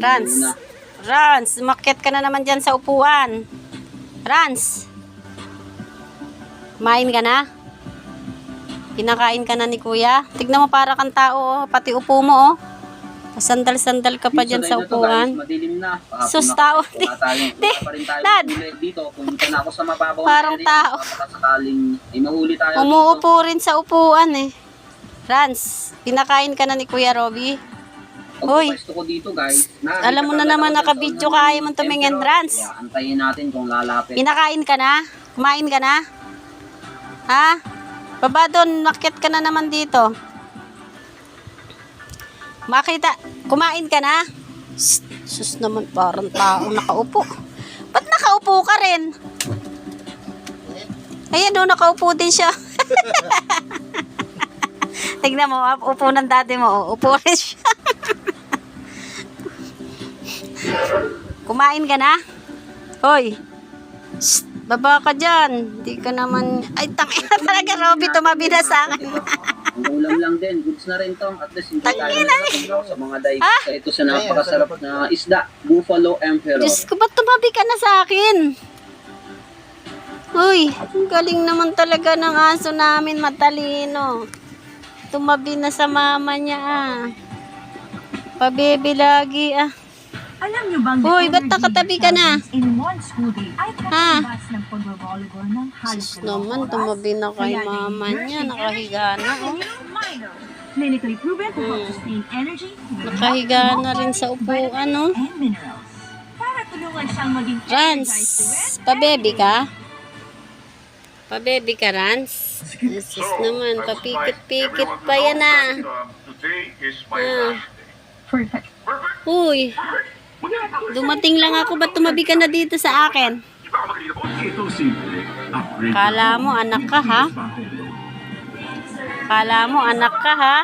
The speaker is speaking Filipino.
Rans. Rans, umakyat ka na naman dyan sa upuan. Rans. Kumain ka na? Pinakain ka na ni kuya? Tignan mo para kang tao, oh. Pati upo mo, oh. Pasandal-sandal ka pa dyan sa upuan. Madilim na. Sus, tao. Dad. Dito, pumunta na ako sa mababaw Parang tao. Sakaling mahuli tayo. Umuupo rin sa upuan, eh. Rans, pinakain ka na ni Kuya Robby? Hoy, Gusto ko dito, guys. alam mo na naman naka-video ka, ayaw mong tumingin, Rans. Antayin natin kung lalapit. Pinakain ka na? Kumain ka na? Ha? Baba doon, nakit ka na naman dito. Makita, kumain ka na? Sus naman, parang taong nakaupo. Ba't nakaupo ka rin? Ayan doon, nakaupo din siya. Tignan mo, upo ng dati mo. Upo rin siya. Kumain ka na? Hoy. Shh, baba ka dyan. Hindi ka naman... Ay, tangina talaga, Robby. Tumabi na sa akin. Ang ulam lang din. Goods na rin to. At least hindi tayo Tangina. sa mga dive. Ito sa napakasarap na isda. Buffalo Emperor. Diyos ko, ba't tumabi ka na sa akin? Uy, ang galing naman talaga ng aso namin, matalino. Tumabi na sa mama niya, ah. Pabebe lagi, ah. Alam niyo bang Uy, ba't nakatabi ka na? in one school day ay Ha? kakabas ng pag-volleyball ng halos Sus naman, tumabi na kay mama niya. Nakahiga na, oh. Clinically proven to help sustain energy, Nakahiga na rin sa upuan, oh. and minerals. Para tulungan siyang maging Rans, energized to it. pabebe ka? Pabebe ka, Rans? Sus naman, papikit-pikit pa yan, ah. Today is my Ah. last day. Perfect. Uy, dumating lang ako. Ba't tumabi ka na dito sa akin? Ito simple. Upgrade. Kala mo anak ka, ha? Kala mo anak ka, ha?